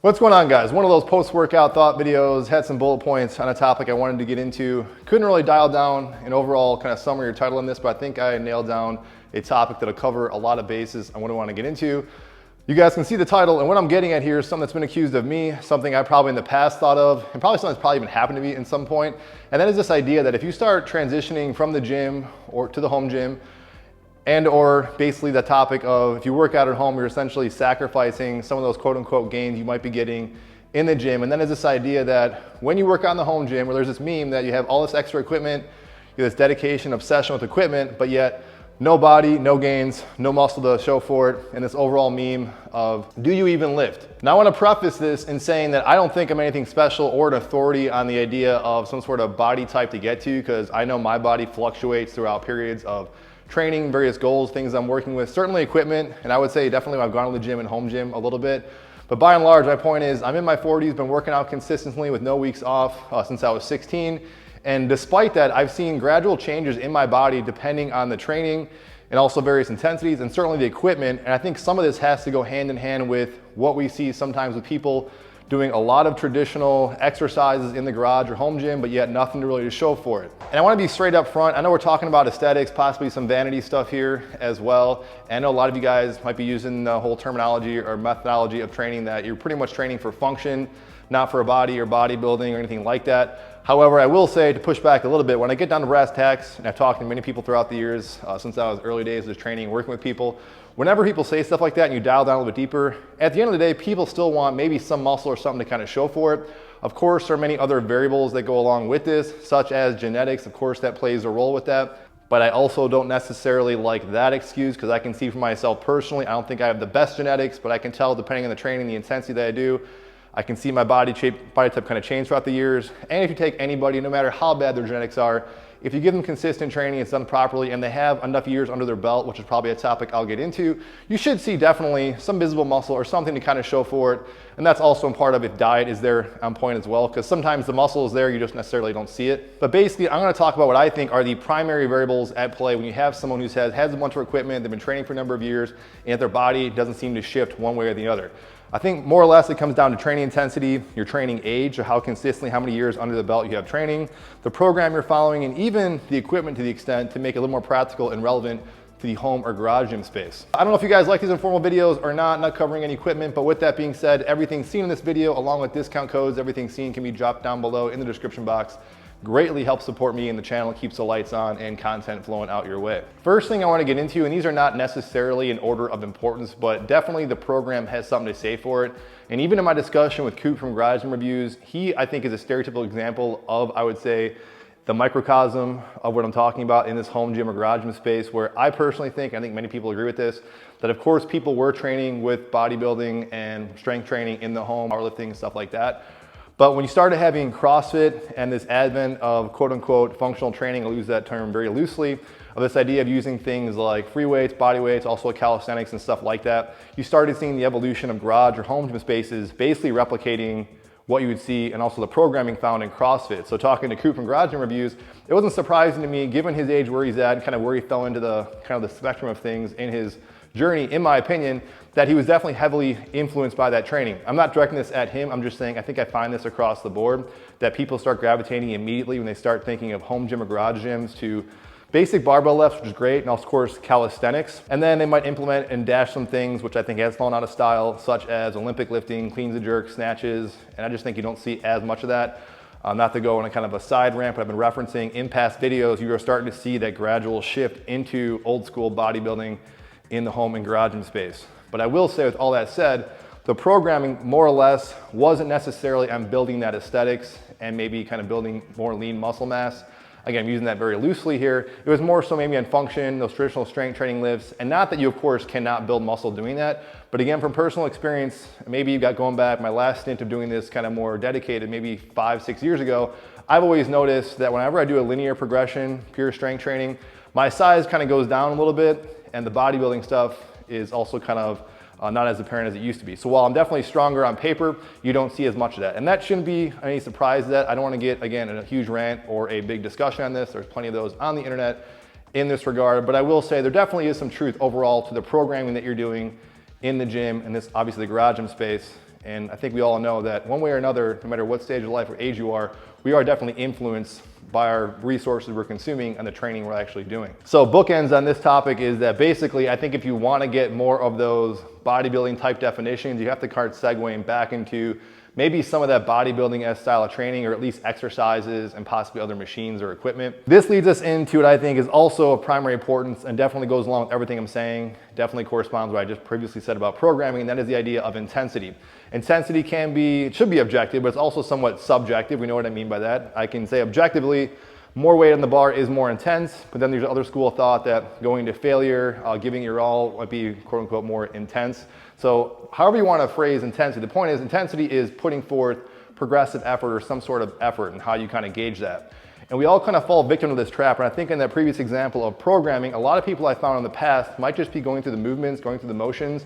What's going on, guys? One of those post-workout thought videos, had some bullet points on a topic I wanted to get into. Couldn't really dial down an overall kind of summary or title on this, but I think I nailed down a topic that'll cover a lot of bases on what I want to get into. You guys can see the title, and what I'm getting at here is something that's been accused of me, something I probably in the past thought of, and probably something that's probably even happened to me at some point. And that is this idea that if you start transitioning from the gym or to the home gym, and or basically the topic of if you work out at home, you're essentially sacrificing some of those quote unquote gains you might be getting in the gym. And then there's this idea that when you work out in the home gym, where there's this meme that you have all this extra equipment, you have this dedication, obsession with equipment, but yet no body, no gains, no muscle to show for it, and this overall meme of, do you even lift? Now I want to preface this in saying that I don't think I'm anything special or an authority on the idea of some sort of body type to get to, because I know my body fluctuates throughout periods of training, various goals, things I'm working with, certainly equipment, and I would say definitely I've gone to the gym and home gym a little bit. But by and large, my point is I'm in my 40s, been working out consistently with no weeks off since I was 16. And despite that, I've seen gradual changes in my body depending on the training and also various intensities and certainly the equipment. And I think some of this has to go hand in hand with what we see sometimes with people doing a lot of traditional exercises in the garage or home gym, but yet nothing to really show for it. And I want to be straight up front. I know we're talking about aesthetics, possibly some vanity stuff here as well. And I know a lot of you guys might be using the whole terminology or methodology of training that you're pretty much training for function, not for a body or bodybuilding or anything like that. However, I will say, to push back a little bit, when I get down to brass tacks, and I've talked to many people throughout the years since I was early days of training, working with people, whenever people say stuff like that and you dial down a little bit deeper, at the end of the day, people still want maybe some muscle or something to kind of show for it. Of course, there are many other variables that go along with this, such as genetics. Of course, that plays a role with that. But I also don't necessarily like that excuse, because I can see for myself personally, I don't think I have the best genetics, but I can tell depending on the training, the intensity that I do, I can see my body type kind of change throughout the years. And if you take anybody, no matter how bad their genetics are, if you give them consistent training, it's done properly, and they have enough years under their belt, which is probably a topic I'll get into, you should see definitely some visible muscle or something to kind of show for it. And that's also a part of if diet is there on point as well, because sometimes the muscle is there, you just necessarily don't see it. But basically, I'm going to talk about what I think are the primary variables at play when you have someone who has a bunch of equipment, they've been training for a number of years, and their body doesn't seem to shift one way or the other. I think more or less it comes down to training intensity, your training age, or how consistently, how many years under the belt you have training, the program you're following, and even the equipment to the extent to make it a little more practical and relevant to the home or garage gym space. I don't know if you guys like these informal videos or not covering any equipment, but with that being said, everything seen in this video, along with discount codes, everything seen can be dropped down below in the description box. Greatly helps support me and the channel, keeps the lights on and content flowing out your way. First thing I want to get into, and these are not necessarily in order of importance, but definitely the program has something to say for it. And even in my discussion with Coop from Garage Gym Reviews, he, I think, is a stereotypical example of, I would say, the microcosm of what I'm talking about in this home gym or garage gym space, where I personally think, I think many people agree with this, that of course people were training with bodybuilding and strength training in the home, powerlifting, stuff like that. But when you started having CrossFit and this advent of quote unquote functional training, I'll use that term very loosely, of this idea of using things like free weights, body weights, also calisthenics and stuff like that, you started seeing the evolution of garage or home gym spaces basically replicating what you would see and also the programming found in CrossFit. So talking to Coop from Garage Gym Reviews, it wasn't surprising to me, given his age, where he's at, and kind of where he fell into the kind of the spectrum of things in his journey, in my opinion, that he was definitely heavily influenced by that training. I'm not directing this at him, I'm just saying I think I find this across the board, that people start gravitating immediately when they start thinking of home gym or garage gyms to basic barbell lifts, which is great, and of course calisthenics. And then they might implement and dash some things which I think has fallen out of style, such as Olympic lifting, cleans and jerks, snatches, and I just think you don't see as much of that. Not to go on a kind of a side rant, but I've been referencing in past videos, you are starting to see that gradual shift into old school bodybuilding in the home and garage gym space. But I will say, with all that said, the programming more or less wasn't necessarily on building that aesthetics and maybe kind of building more lean muscle mass. Again, I'm using that very loosely here. It was more so maybe on function, those traditional strength training lifts, and not that you of course cannot build muscle doing that, but again, from personal experience, maybe you got going back, my last stint of doing this kind of more dedicated, maybe 5-6 years ago, I've always noticed that whenever I do a linear progression, pure strength training, my size kind of goes down a little bit, and the bodybuilding stuff is also kind of not as apparent as it used to be. So while I'm definitely stronger on paper, you don't see as much of that. And that shouldn't be any surprise that I don't want to get, again, in a huge rant or a big discussion on this. There's plenty of those on the internet in this regard, but I will say there definitely is some truth overall to the programming that you're doing in the gym, and this obviously the garage gym space, And I think we all know that one way or another, no matter what stage of life or age you are, we are definitely influenced by our resources we're consuming and the training we're actually doing. So bookends on this topic is that basically, I think if you want to get more of those bodybuilding type definitions, you have to start segueing back into maybe some of that bodybuilding style of training, or at least exercises and possibly other machines or equipment. This leads us into what I think is also of primary importance and definitely goes along with everything I'm saying, definitely corresponds with what I just previously said about programming, and that is the idea of intensity. Intensity should be objective, but it's also somewhat subjective. We know what I mean by that. I can say objectively, more weight on the bar is more intense, but then there's other school of thought that going to failure, giving your all might be quote unquote more intense. So however you want to phrase intensity, the point is intensity is putting forth progressive effort or some sort of effort, and how you kind of gauge that. And we all kind of fall victim to this trap. And I think in that previous example of programming, a lot of people I found in the past might just be going through the movements, going through the motions,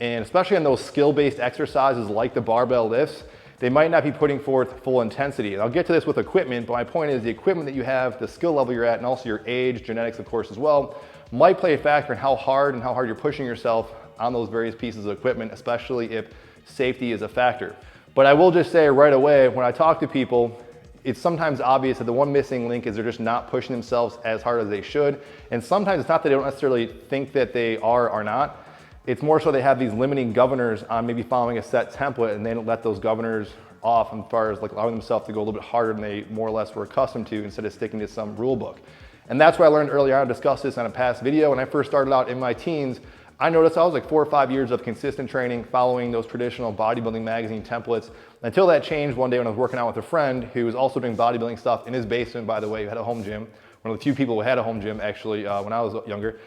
and especially on those skill-based exercises like the barbell lifts, they might not be putting forth full intensity. And I'll get to this with equipment, but my point is the equipment that you have, the skill level you're at, and also your age, genetics of course as well, might play a factor in how hard you're pushing yourself on those various pieces of equipment, especially if safety is a factor. But I will just say right away, when I talk to people, it's sometimes obvious that the one missing link is they're just not pushing themselves as hard as they should. And sometimes it's not that they don't necessarily think that they are or not. It's more so they have these limiting governors on maybe following a set template, and they don't let those governors off as far as like allowing themselves to go a little bit harder than they more or less were accustomed to, instead of sticking to some rule book. And that's what I learned earlier on. I discussed this on a past video. When I first started out in my teens, I noticed I was like 4 or 5 years of consistent training, following those traditional bodybuilding magazine templates, until that changed one day when I was working out with a friend who was also doing bodybuilding stuff in his basement, by the way, who had a home gym. One of the few people who had a home gym actually when I was younger.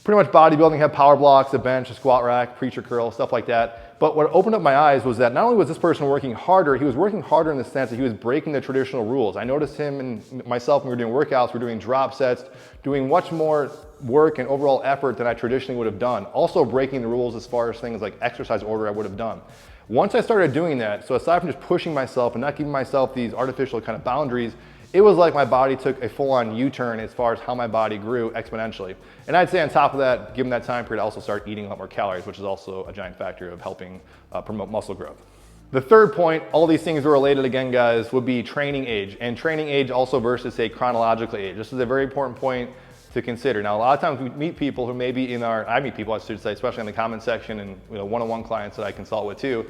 Pretty much bodybuilding had power blocks, a bench, a squat rack, preacher curl, stuff like that. But what opened up my eyes was that not only was this person working harder, he was working harder in the sense that he was breaking the traditional rules. I noticed him and myself when we were doing workouts, we were doing drop sets, doing much more work and overall effort than I traditionally would have done. Also breaking the rules as far as things like exercise order I would have done. Once I started doing that, so aside from just pushing myself and not giving myself these artificial kind of boundaries, it was like my body took a full-on U-turn as far as how my body grew exponentially. And I'd say on top of that, given that time period, I also started eating a lot more calories, which is also a giant factor of helping promote muscle growth. The third point, all these things are related again, guys, would be training age. And training age also versus, say, chronological age. This is a very important point to consider. Now, a lot of times we meet people who may be I meet people, I should say, especially in the comment section and one-on-one clients that I consult with too,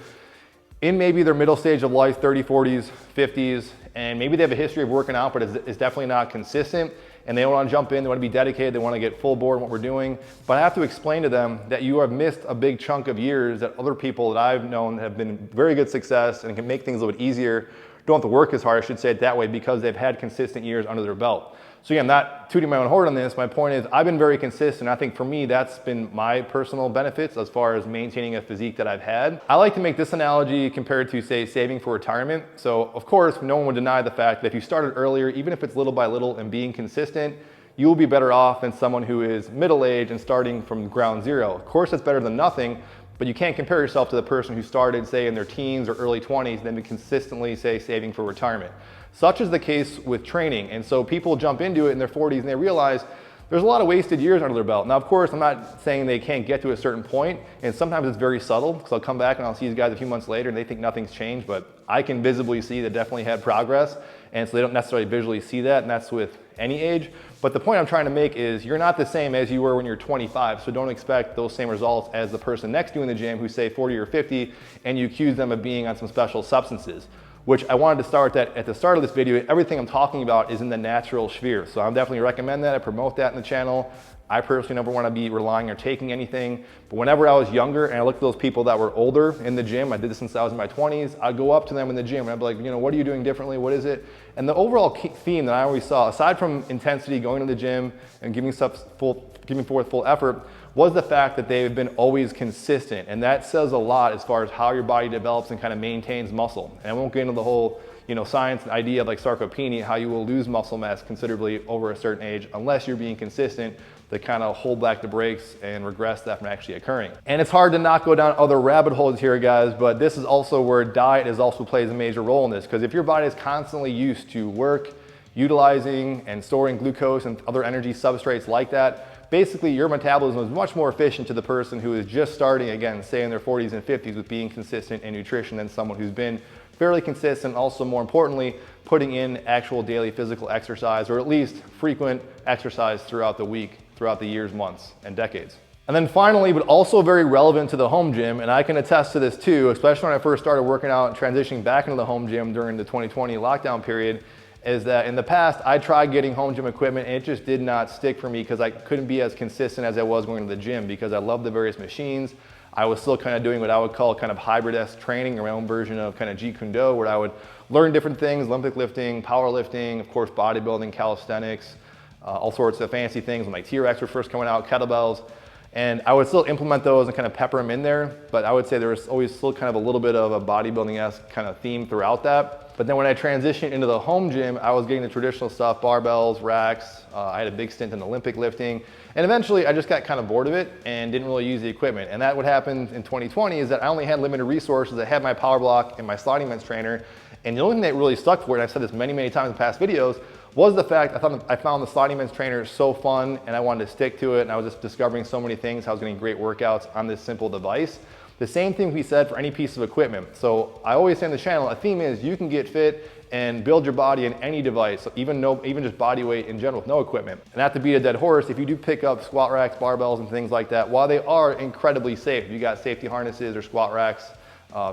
in maybe their middle stage of life, 30s, 40s, 50s, and maybe they have a history of working out, but it's definitely not consistent, and they don't want to jump in, they want to be dedicated, they want to get full board in what we're doing. But I have to explain to them that you have missed a big chunk of years that other people that I've known have been very good success and can make things a little bit easier, don't have to work as hard, I should say it that way, because they've had consistent years under their belt. So again, not tooting my own horn on this, my point is I've been very consistent. I think for me, that's been my personal benefits as far as maintaining a physique that I've had. I like to make this analogy compared to, say, saving for retirement. So of course, no one would deny the fact that if you started earlier, even if it's little by little and being consistent, you will be better off than someone who is middle-aged and starting from ground zero. Of course, that's better than nothing, but you can't compare yourself to the person who started, say, in their teens or early 20s and then be consistently, say, saving for retirement. Such is the case with training. And so people jump into it in their 40s and they realize there's a lot of wasted years under their belt. Now, of course, I'm not saying they can't get to a certain point, and sometimes it's very subtle, because I'll come back and I'll see these guys a few months later and they think nothing's changed, but I can visibly see that definitely had progress, and so they don't necessarily visually see that, and that's with any age. But the point I'm trying to make is you're not the same as you were when you're 25, so don't expect those same results as the person next to you in the gym who's, say, 40 or 50, and you accuse them of being on some special substances. Which I wanted to start that at the start of this video, everything I'm talking about is in the natural sphere. So I'm definitely recommend that, I promote that in the channel. I personally never want to be relying or taking anything, but whenever I was younger and I looked at those people that were older in the gym, I did this since I was in my 20s, I'd go up to them in the gym and I'd be like, what are you doing differently? What is it? And the overall theme that I always saw, aside from intensity, going to the gym and giving forth full effort, was the fact that they've been always consistent. And that says a lot as far as how your body develops and kind of maintains muscle. And I won't get into the whole science and idea of like sarcopenia, how you will lose muscle mass considerably over a certain age unless you're being consistent to kind of hold back the brakes and regress that from actually occurring. And it's hard to not go down other rabbit holes here, guys, but this is also where diet also plays a major role in this, because if your body is constantly used to work, utilizing and storing glucose and other energy substrates like that, basically your metabolism is much more efficient to the person who is just starting, again, say in their 40s and 50s with being consistent in nutrition than someone who's been fairly consistent, also more importantly, putting in actual daily physical exercise, or at least frequent exercise throughout the week, throughout the years, months, and decades. And then finally, but also very relevant to the home gym, and I can attest to this too, especially when I first started working out and transitioning back into the home gym during the 2020 lockdown period, is that in the past, I tried getting home gym equipment and it just did not stick for me because I couldn't be as consistent as I was going to the gym because I love the various machines. I was still kind of doing what I would call kind of hybrid-esque training, or my own version of kind of Jeet Kune Do, where I would learn different things, Olympic lifting, powerlifting, of course, bodybuilding, calisthenics, all sorts of fancy things when like T-Rex were first coming out, kettlebells. And I would still implement those and kind of pepper them in there, but I would say there was always still kind of a little bit of a bodybuilding-esque kind of theme throughout that. But then when I transitioned into the home gym, I was getting the traditional stuff, barbells, racks. I had a big stint in Olympic lifting. And eventually I just got kind of bored of it and didn't really use the equipment. And that what happened in 2020 is that I only had limited resources. I had my power block and my sliding bench trainer. And the only thing that really stuck for it, and I've said this many, many times in past videos, was the fact I found the sliding bench trainer so fun and I wanted to stick to it, and I was just discovering so many things. I was getting great workouts on this simple device. The same thing we said for any piece of equipment. So I always say on the channel, a theme is you can get fit and build your body in any device, so even just body weight in general with no equipment. And not to beat a dead horse, if you do pick up squat racks, barbells, and things like that, while they are incredibly safe, you got safety harnesses or squat racks,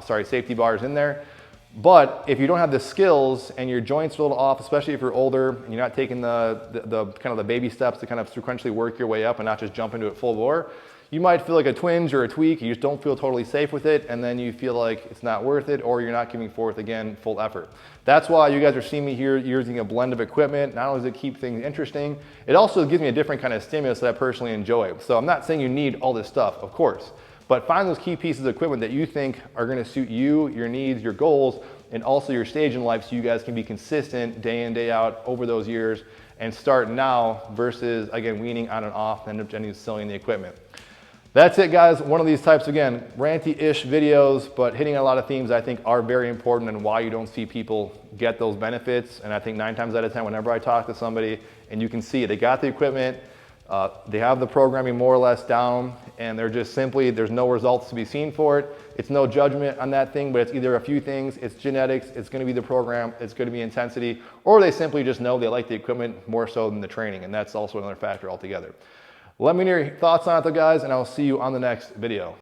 safety bars in there. But if you don't have the skills and your joints are a little off, especially if you're older and you're not taking the kind of the baby steps to kind of sequentially work your way up and not just jump into it full bore, you might feel like a twinge or a tweak. You just don't feel totally safe with it, and then you feel like it's not worth it, or you're not giving forth, again, full effort. That's why you guys are seeing me here using a blend of equipment. Not only does it keep things interesting, it also gives me a different kind of stimulus that I personally enjoy. So I'm not saying you need all this stuff, of course, but find those key pieces of equipment that you think are gonna suit you, your needs, your goals, and also your stage in life, so you guys can be consistent day in, day out over those years and start now versus, again, weaning on and off and end up just selling the equipment. That's it, guys. One of these types, again, ranty-ish videos, but hitting a lot of themes I think are very important and why you don't see people get those benefits. And I think 9 times out of 10, whenever I talk to somebody and you can see it, they got the equipment, they have the programming more or less down, and they're just simply, there's no results to be seen for it. It's no judgment on that thing, but it's either a few things, it's genetics, it's gonna be the program, it's gonna be intensity, or they simply just know they like the equipment more so than the training, and that's also another factor altogether. Let me know your thoughts on it though, guys, and I'll see you on the next video.